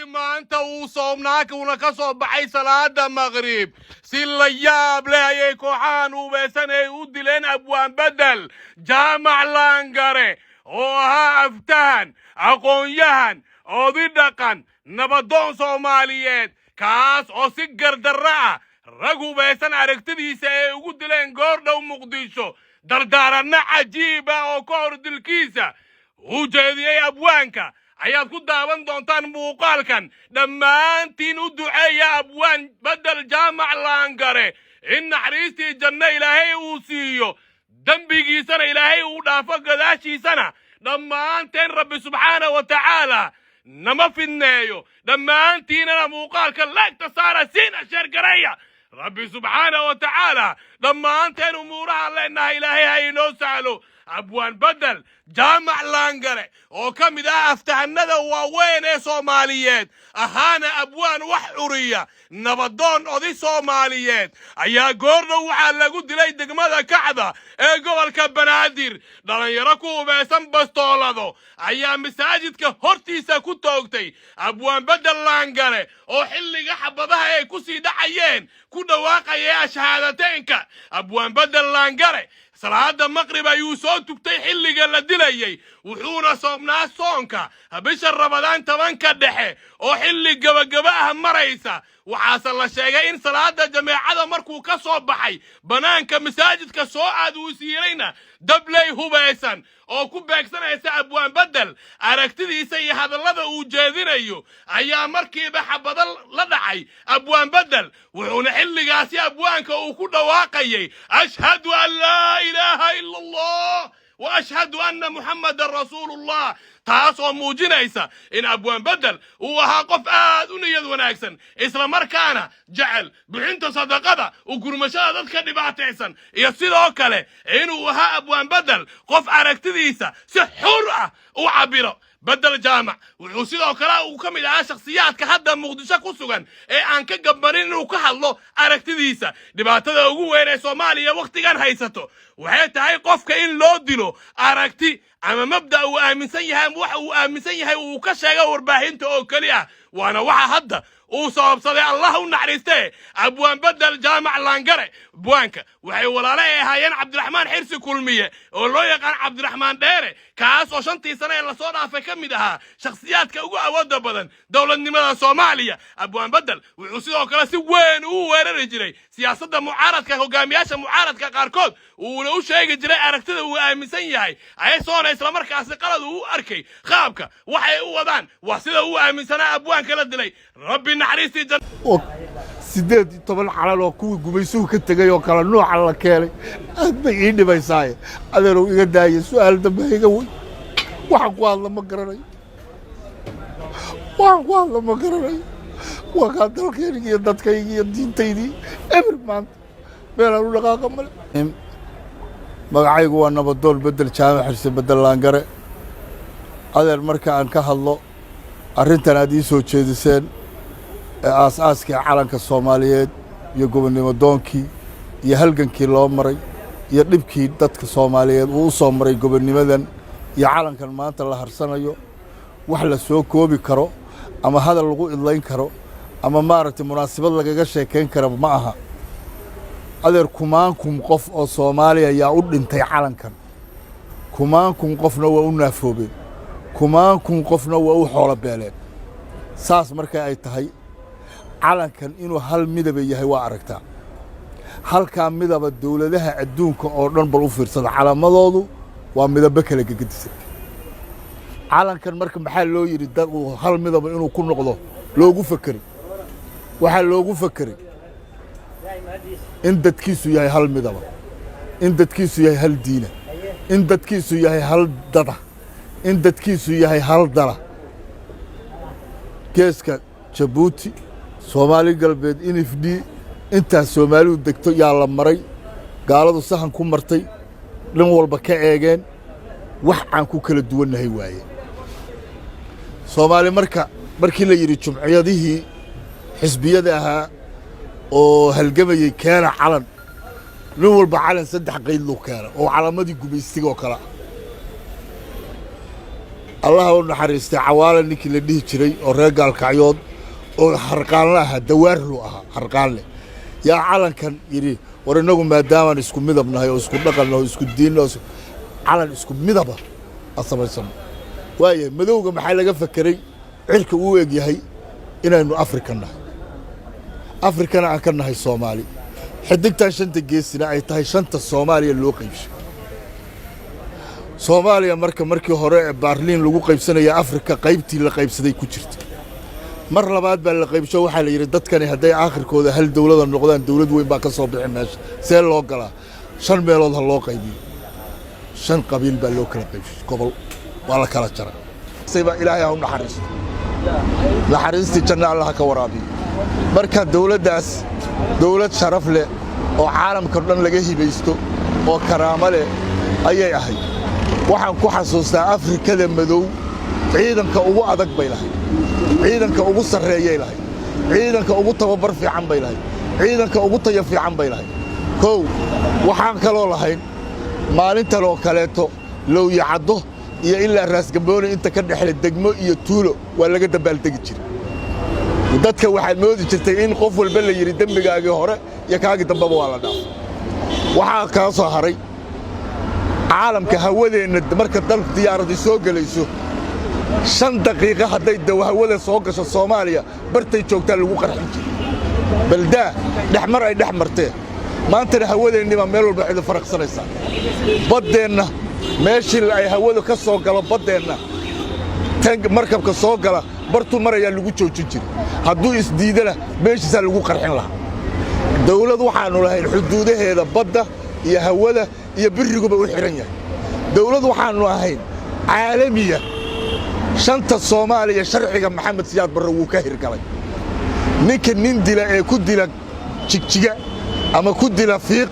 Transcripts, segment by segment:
markii maanta uu soomnaakuna ka soo baxay salaada maqrib si la yaab leh ayay kooxahan ubeesan ay u dileen abwaan bedel jaamac laangare oo ahaa aftahan aqoon-yahan oodi dhaqan nabadoon Soomaaliyeed kaas oo si gardarra ah rag ubeesan aragtidiisa ay ugu dileen goordhow Muqdisho dardaaranna cajiib ah oo ka hor dilkiisa u jeediyey abwaanka ayaad ku daawan doontaan muuqaalkan dhammaantiin u duceeya abwaan bedel jaamac laangare in naxariistii janno ilaahay uu siiyo dambigiisana ilaahay uu dhaafo gadaashiisana dhammaanteen rabbi subxaanahu wa tacaala nama fidneeyo dhammaantiinana muuqaalka laagta saara siina sheergareeya rabbi subxaanahu wa tacaala dhammaanteen umuuraha leenahay ilaahay ha inoo sahlo abwaan bedel jaamac laangare oo ka mid ah aftahanada waaweyn ee Soomaaliyeed ahaana abwaan wax curiya nabadoon odi Soomaaliyeed ayaa goordhow waxaa lagu dilay degmada Kacda ee gobolka Banaadir dhalinyaro ku ubeesan bastoolado ayaa masaajidka hortiisa ku toogtay abwaan bedel laangare oo xilliga xabadaha ay ku sii dhacayeen ku dhawaaqaya shahaadateynka abwaan bedel laangare salaada maqrib ayuu soo tugtay xilliga la dilayay wuxuuna soomnaa soonka bisha Ramadaan 10 dhexe oo xilli gabagaba ah maraysa waxaase la sheegay in salaada jameecada markuu ka soo baxay banaanka masaajidka soo aad uu siirayna dablay hubaysan oo ku beegsanaysa abwaan bedel aragtidiisa iyo hadallada uu jeedinayo ayaa markiiba xabada la dhacay abwaan bedel wuxuuna xilligaasi abwaanka uu ku dhawaaqayay ashhadu an laa ilaaha illa allah wa ashhadu anna muhammadan rasuulullah taasoo muujinaysa in abwaan bedel uu ahaa qof aad u niyad wanaagsan isla markaana jecel bixinta sadaqada u gurmashada dadka dhibaataysan iyo sidoo kale inuu ahaa abwaan bedel qof aragtidiisa si xur ah u cabiro bedel jaamac wuxuu sidoo kale uu ka mid ahaa shakhsiyaadka hadda Muqdisho ku sugan ee aan ka gabanin inuu ka hadlo aragtidiisa dhibaatada ugu weyn ee Soomaaliya waqtigan haysato waxay tahay qofka in loo dilo aragti ama mabda uu aaminsan yahay waxa uu aaminsan yahay uu ka sheego warbaahinta oo kaliya waana waxa hadda uu sababsaday Allah u naxariistay abwaan bedel jaamac laangare abwaanka waxay walaalahay ahaayeen Cabdiraxmaan Xirsi Kulmiye oo loo yaqaan Cabdiraxmaan Dheere kaas oo 5 sano la soo dhaafay ka mid ahaa shakhsiyaadka ugu awoodda badan dawladnimada Soomaaliya abwaan bedel wuxuu sidoo kale si weyn u weerari jiray siyaasadda mucaaradka hogaamiyaasha mucaaradka qaarkood uu u sheegi jiray aragtida uu aaminsan yahay ay soo isla markaas qalad uu arkay qaabka waxay u wadaan wax sida uu aaminsanaa abwaanka la dilay rabbi naxariistii janno 18 xalal oo kuwii gumaysuhu ka tagay oo kala nooca la keenay aad bay ii dhibaysaay adeerow iga daayay su'aal dambe iga way wax ku hadla ma garanayo waa dalkayga iyo dadkayga iyo diintaydii eber maanta meelaan u dhaqaaqa male magacaygu waa nabadoon bedel jaamac xirsi bedel laangare adeer marka aan ka hadlo arrintan aad ii soo jeediseen aasaaskii calanka Soomaaliyeed iyo gobonnimo doonkii iyo halgankii loo maray iyo dhibkii dadka Soomaaliyeed uu soo maray gobonnimadan iyo calankan maanta la harsanayo wax la soo koobi karo ama hadal lagu idlayn karo ama maaragtay munaasabad lagaga sheekayn karo ma aha adeer kumaankum qof oo Soomaaliya ayaa u dhintay calankan kumaankum qofna waa u naafoobeen kumaankum qofna waa u xoolo beeleen saas marka ay tahay calankan inuu hal midab yahay waa aragtaa halka midaba dawladaha adduunka oo dhan bal u fiirsada calaamadoodu waa midab kala gagadisan calankan marka maxaa loo yiri dad uu hal midaba inuu ku noqdo loogu fakiray waxa loogu fakiray in dadkiisu yahay hal midaba in dadkiisu yahay hal diina in dadkiisu yahay hal dada in dadkiisu yahay hal dala geeska Djibouti Soomaali galbeed NFD inta Soomaalidu degto yaa la maray gaaladu sahan ku martay dhan walba ka eegeen wax aan ku kala duwanahay waaye Soomaali markii la yiri jumciyadihii xisbiyada ahaa oo halgamayay keena calan nin walba calan 3 qayd loo keena oo calaamadii gumaystiga oo kala الله u naxariistay cawaale ninkii la dhihi jiray oo reer gaalkacyood oo harqaanle aha dawaarlu aha harqaanle yaa calankan yidhi war innagu maadaamaan isku midab nahay oo isku dhaqan nahay oo isku diin nahay calan isku midaba asamaysan waaye madowga maxaa laga fakeray cirka uu eg yahay inaynu afrika nahay afrikana aan ka nahay Soomaali xidigtan shanta geesina ay tahay shanta Soomaaliya loo qaybshay Soomaaliya markii hore Berlin lagu qaybsanaya Afrika qaybtii la qaybsaday ku jirta mar labaad baa la qaybsho waxa la yiri dadkani haday aakhirkooda hal dawlad noqdaan dawlad weyn baa ka soo bixi meesha see loo galaa shan meelood loo qaybiyo shan qabiil baa loo kala qaybshay gobol waa la kala jaray sayba ilaahay ha u naxariisto naxariisti janna Allah ka waraabiyo marka dawladdaas dawlad sharaf leh oo caalamka dhan laga hibaysto oo karaamo leh ayay ahayd waxaan ku xasuustaa Afrikada madow ciidanka ugu adag bay lahayd ciidanka ugu sareeyay lahayd ciidanka ugu tababar fiican bay lahayd ciidanka ugu tayo fiican bay lahayd koow waxaan kaloo lahayn maalinta loo kaleeto loo yacado iyo ilaa raas gambooni inta ka dhaxlay degmo iyo tuulo waa laga dabaaldegi jiray dadka waxay moodi jirtay in qof walba la yiri dambigaagii hore iyo kaagi dambaba waa la dhaafay waxa ka soo haray caalamka hawadeena marka dalka diyaaradii soo galayso 5 daqiiqo haday hawada soo gasho Soomaaliya bartay joogtaa lagu qarxin jiray balda dhaxmar ay dhaxmartay maanta hawadeena meel walba cid faraqsanaysa badeena meeshii ay hawada ka soo galo badeena tank markabka soo gala bartu maraya lagu joojin jiray hadduu isdiidana meeshiisa lagu qarxin lahaa dawlad waxaanu lahayn xuduudaheeda badda iyo hawada iyo birriguba u xiran yahay dawlad waxaanu ahayn caalamiya shanta Soomaaliya sharciga Maxamed Siyaad Barre wuu ka hirgalay ninka nin dila ee ku dila jigjiga ama ku dila fiiq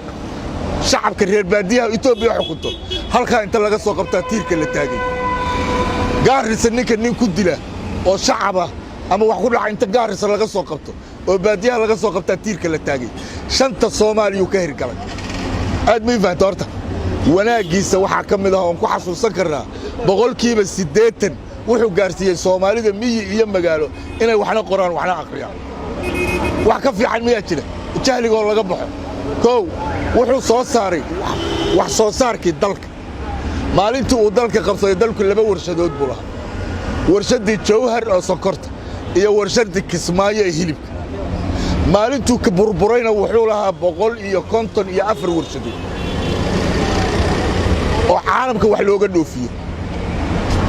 shacabka reer baadiyaha Itoobiya xukunto halka inta laga soo qabtaa tiirka la taagay gaarisa ninka nin ku dila oo shacaba ama wax ku dhacay inta gaarisa laga soo qabto oo baadiyaha laga soo qabtaa tiirka la taagay shanta Soomaaliya ka hirgalay aad ma fahanto horta wanaagiisa waxa kamid ah oo ku xasuusan karnaa 80% wuxuu gaarsiiyay Soomaalida miyi iyo magaalo inay waxna qoraan waxna aqriyaan wax ka fiican ma jira jahliga oo laga baxo koow wuxuu soo saaray wax soo saarkii dalka maalintii uu dalka qabsaday dalku laba warshadood buu lahaa warshadii Jowhar oo sokorta iyo warshadii Kismaayo ee hilibka maalintuu ka burburayna wuxuu lahaa 154 warshadood oo caalamka wax looga dhoofiyo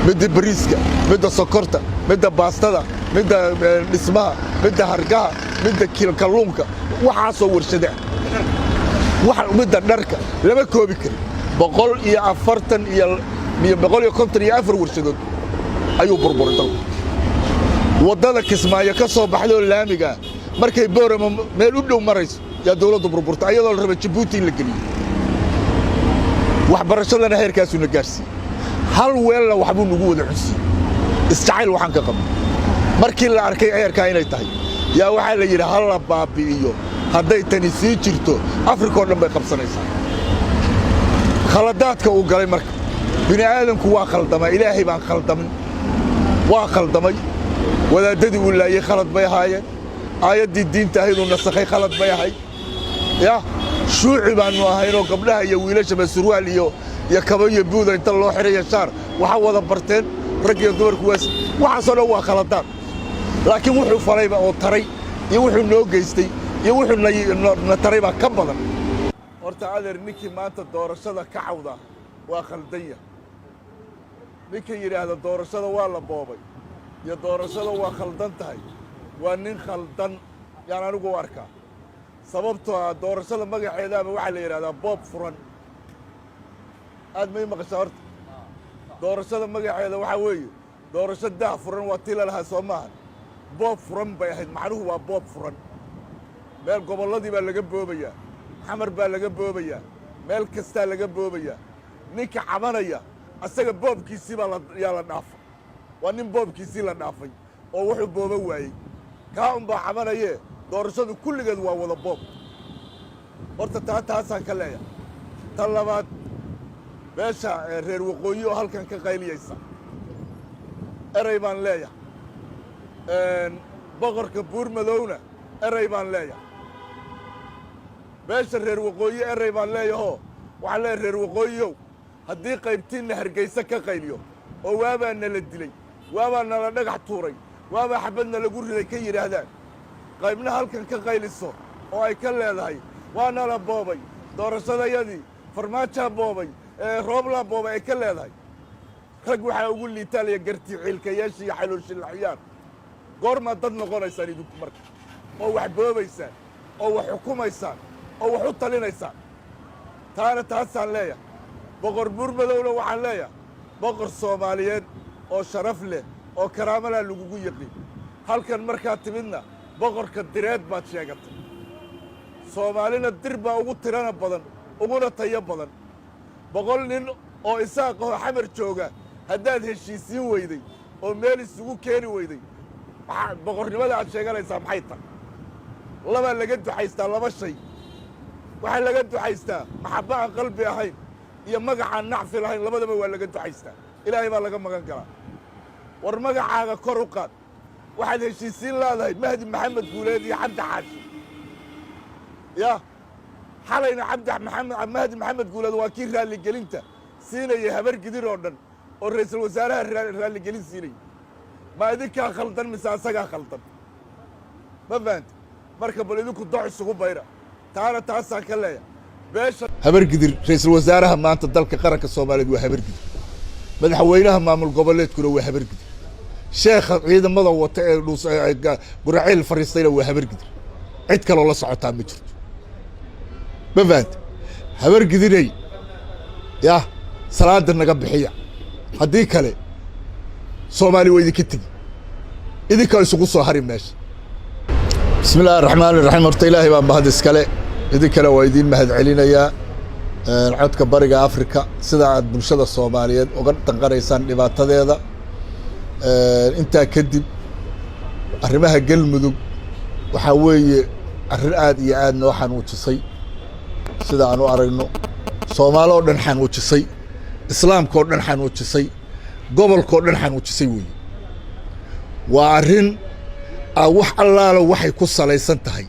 midda bariiska midda sokorta midda baastada midda dhismaha midda hargaha midda kalluunka waxa soo warshada waxa midda dharka lama koobi karo 154 warshadood ayuu burburay dalka wadada Kismaayo ka soo baxdo laamiga markay boorama meel u dhow marayso yaa dawladdu burburtay ayadoo la rabay Djibouti in la geliyo wax barashadana heerkaas uu gaarsiiyay hal weelna waxbuu nagu wada cusub isjacayl waxaan ka qabay markii la arkay heerka inay tahay yaa waxa la yiri hal la baabi'iyo haday tani sii jirto Afrika oo dhan bay qabsanaysaa khaladaadka uu galay marka bini aadamku waa khaldama ilaahay baan khaldamin waa khaldamay wadaadadii uu laayay khalad bay ahaayeen aayadii diinta ahayduu nasakhay khalad bay ahay ya shuuci baanu ahaynoo gabdhaha iyo wiilasha surwaal iyo kabo iyo buuda inta loo xiray shaar waxa wada barteen rag iyo dumarku waxa soo waa khaladaan laakiin wuxuu falayba oo taray iyo wuxuu noo geystay iyo wuxuu na taray ba ka badan horta adeer ninkii maanta doorashada ka cawda waa khaldanya ninkii yiraahdo doorashada waa la boobay iyo doorashada waa khaldan tahay waa nin khaldan yaan anigu arkaa sababtoo ah doorashada magaceedaaba waxa la yiraahdaa boob furan aad ma maqashay horta doorashada magaceeda waxa weeye doorasho daa furan waa tii la lahaa Soomaaliya boob furan bay ahayd macnuhu waa boob furan meel gobolladii baa laga boobayaa xamar baa laga boobayaa meel kasta laga boobayaa ninka cabanaya asaga boobkiisii baa la dhaafay waa nin boobkiisii la dhaafay oo wuxuu booba waayay ka baa cabanayee doorashadu kulligeed waa wada boob horta taasaan ka leeyahay tan labaad beesha reer waqooyi oo halkan ka qayliyaysa erey baan leeyahay boqorka buurmadowna erey baan leeyahay beesha reer waqooyi erey baan leeyahoo waxaan leeyahay reer waqooyiyow haddii qaybtiinna hargayse ka qayliyo oo waabaa nala dilay waabaa nala dhagax tuuray waabaa xabadna lagu riday ka yidhaahdaan qaybna halkan ka qayliso oo ay ka leedahay waa nala boobay doorashadayadii farmaajaa boobay rooblaa boobay ay ka leedahay rag waxaa ugu liitaalaya gartii ciilkayaasha iyo xaloolshilaxyaan goormaad dad noqonaysaan idinku marka oo wax boobaysaan oo wax xukumaysaan oo wax u talinaysaan taana taasaan leeyahay boqor buurmadowna waxaan leeyahay boqor soomaaliyeed oo sharaf leh oo karaamalaa lagugu yiqiin halkan markaad timidna boqorka direed baad sheegatay soomaalina dir baa ugu tirana badan uguna tayo badan 100 nin oo isaaqahoo xamar jooga haddaad heshiisiin weyday oo meel isugu keeni weyday boqornimada aad sheeganaysaa maxay tahay labaa laga ducaystaa 2 shay waxaa laga ducaystaa maxabba aan qalbi ahayn iyo magacaan nacfi lahayn labadaba waa laga ducaystaa ilaahay baa laga magan galaa war magacaaga kor u qaad waxaad heshiisiin leedahay mahdi maxamed guuleed iyo cabdi xaashi ya xalayna mahdi maxamed guuleed waa kii raalligelinta siinaya habar gidir oo dhan oo ra'iisul wasaaraha raalligelin siinaya ma idinkaa khaldan mise asagaa khaldan ma fahanta marka bal idinku doc isugu bayra taana taasaan ka leeyahay beesha habar gidir ra'iisul wasaaraha maanta dalka qaranka Soomaaliyeed waa habar gidir madaxweynaha maamul goboleedkuna waa habar gidir sheekha ciidamada wata ee guraceel fariistayna waa habar gidir cid kale oo la socotaa ma jirto ma fahanta habar gidiray ya salaada naga bixiya haddii kale Soomaali way idinka tegi idinka isugu soo hari meesha bismillaahi raxmaani raxiim horta ilaahay baa mahad iskale idinkana waa idiin mahad celinayaa codka bariga Afrika sida aad bulshada Soomaaliyeed uga danqanaysaan dhibaatadeeda intaa kadib arrimaha galmudug waxaa weeye arrin aad iyo aad noo xanuujisay sida aan u aragno Soomaali oo dhan xanuujisay islaamka oo dhan xanuujisay gobolka oo dhan xanuujisay weeye waa arrin wax allaala waxay ku salaysan tahay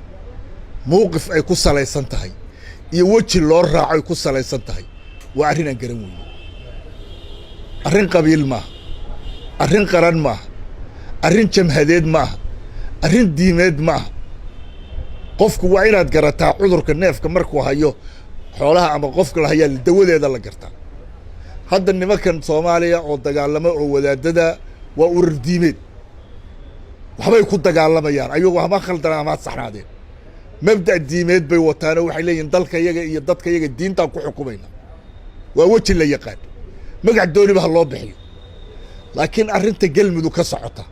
mowqif ay ku salaysan tahay iyo weji loo raaco ay ku salaysan tahay waa arrin aan garan weyne arrin qabiil maaha arrin qaran maaha arrin jamhadeed maaha arrin diimeed maaha qofku waa inaad garataa cudurka neefka markuu hayo xoolaha ama qofka la hayaa dawadeeda la gartaa hadda nimankan Soomaaliya oo dagaalamo oo wadaadada waa urur diimeed waxbay ku dagaalamayaan ayagu ama khaldan ama saxnaadeen mabda diimeed bay wataan waxay leeyihiin dalka iyaga iyo dadka iyaga diinta ku xukumayna waa waji la yaqaan magac dooniba loo bixiyo laakiin arrinta galmudug ka socota